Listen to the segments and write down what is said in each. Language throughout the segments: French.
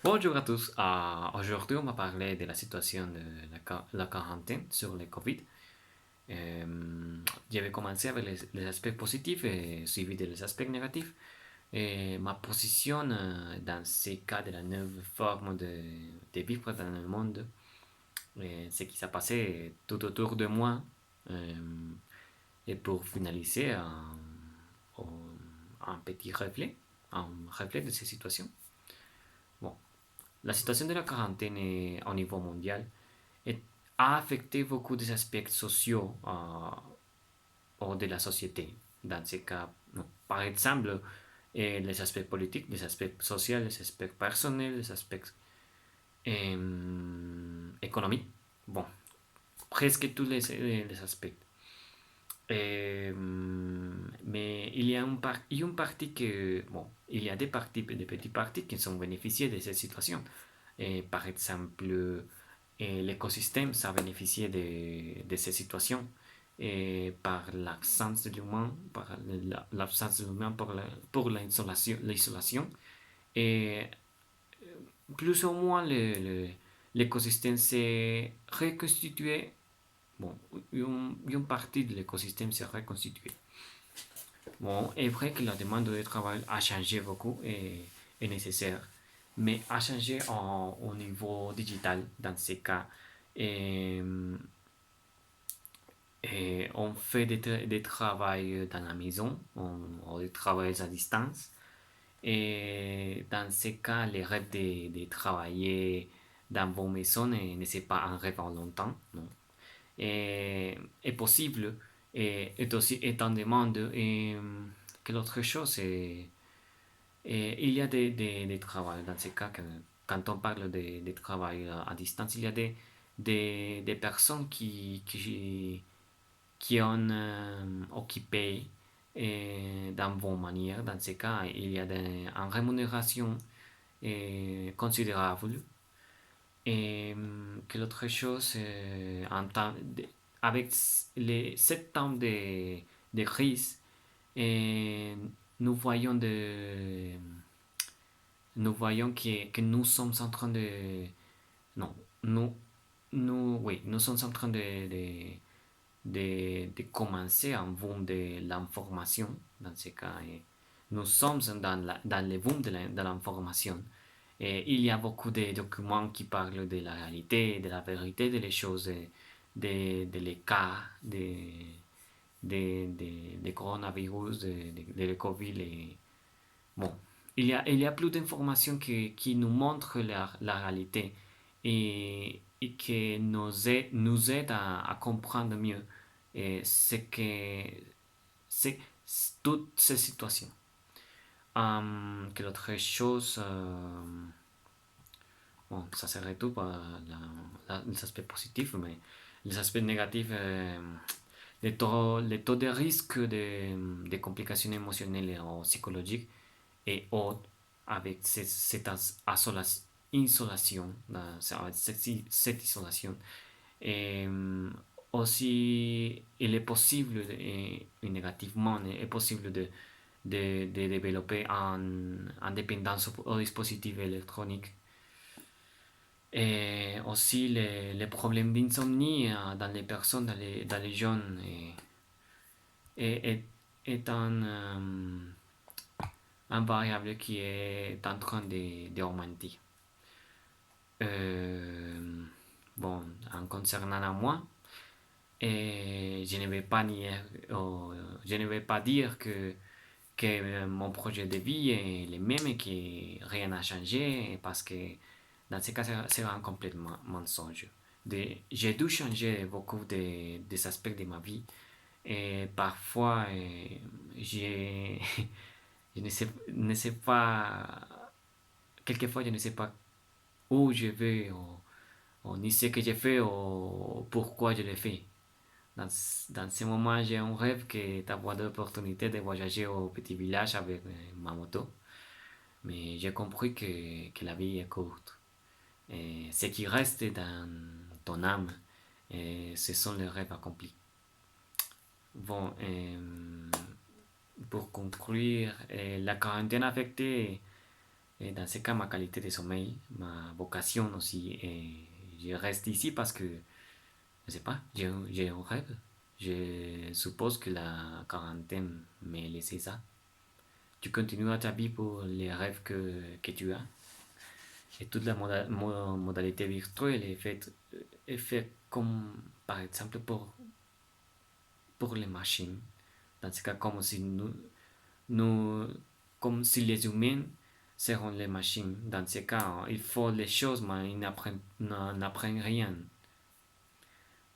Bonjour à tous. Aujourd'hui, on va parler de la situation de la quarantaine sur le Covid. Je vais commencer avec les aspects positifs et suivi des aspects négatifs. Et ma position dans ces cas de la nouvelle forme de vivre dans le monde, ce qui s'est passé tout autour de moi. Euh, et pour finaliser, un petit reflet, un reflet de ces situations. Bon, la situation de la quarantaine au niveau mondial est- a affecté beaucoup des aspects sociaux de la société. Dans ces cas, non. Par exemple, les aspects politiques, les aspects sociaux, les aspects personnels, les aspects économiques. Bon, presque tous les aspects. Mais il y a une partie que, bon, il y a des petits partis qui sont bénéficiés de cette situation. Par exemple, l'écosystème, ça a bénéficié de ces situations. Et par l'absence de l'humain, l'absence de l'humain pour l'isolation. Et plus ou moins, l'écosystème s'est reconstitué. Bon, une partie de l'écosystème s'est reconstituée. Bon, est vrai que la demande de travail a changé beaucoup et est nécessaire, mais a changé au niveau digital dans ces cas. Et, et on fait des travails dans la maison, on des travails à distance. Et dans ces cas, le rêve de travailler dans vos maisons ne c'est pas un rêve en longtemps, non. Est possible et est aussi est en demande. Et que l'autre chose, il y a des travaux dans ces cas, quand on parle de travail à distance, il y a des personnes qui ont occupé dans vos manières. Dans ces cas, il y a une rémunération considérable. Et que l'autre chose, avec les 7 ans de crise, et nous voyons, nous voyons que nous sommes en train de... Non, oui, nous sommes en train de commencer un boom de l'information dans ce cas. Et nous sommes dans le boom de l'information. Et il y a beaucoup de documents qui parlent de la réalité, de la vérité des choses, de les cas, de coronavirus, de Covid. Bon, il y a plus d'informations qui nous montrent la réalité et qui nous aide à comprendre mieux ce que c'est toutes ces situations. Quelle autre chose bon, ça serait tout pour les aspects positifs, mais les aspects négatifs, les taux de risque de complications émotionnelles ou psychologiques est haut avec cette isolation, cette isolation. Et aussi, il est possible, négativement, il est possible de développer en dépendance aux dispositifs électroniques et aussi les problèmes d'insomnie dans les personnes, dans les jeunes, est, est un variable qui est en train d'augmenter. Euh, bon, en concernant à moi, et je ne vais pas nier, je ne vais pas dire que mon projet de vie est le même et que rien n'a changé parce que dans ce cas, c'est un complètement mensonge. J'ai dû changer beaucoup des aspects de ma vie et parfois j'ai, je ne sais pas, quelquefois je ne sais pas où je vais ou ni ce que j'ai fait ou pourquoi je l'ai fait. Dans, dans ce moment, j'ai un rêve que d'avoir l'opportunité de voyager au petit village avec ma moto. Mais j'ai compris que la vie est courte. Et ce qui reste dans ton âme, ce sont les rêves accomplis. Bon, pour conclure, la quarantaine a affecté Et dans ce cas, ma qualité de sommeil, ma vocation aussi, et je reste ici parce que, je sais pas, j'ai un rêve. Je suppose que la quarantaine m'a laissé ça. Tu continues à ta vie pour les rêves que tu as. Et toute la modalité virtuelle est faite comme, par exemple, pour les machines. Dans ce cas, nous, comme si les humains seront les machines. Dans ce cas, il faut les choses, mais ils n'apprennent rien.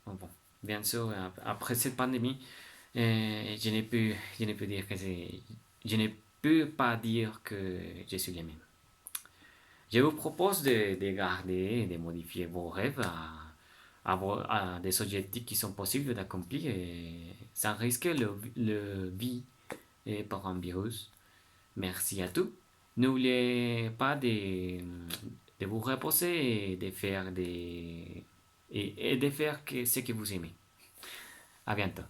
Bon, bien sûr, après cette pandémie, je ne peux dire que je ne peux pas dire que je suis le même. Je vous propose de garder et de modifier vos rêves à des objectifs qui sont possibles d'accomplir sans risquer le vie par un virus. Merci à tous. N'oubliez pas de vous reposer et de faire, et de faire ce que vous aimez. À bientôt.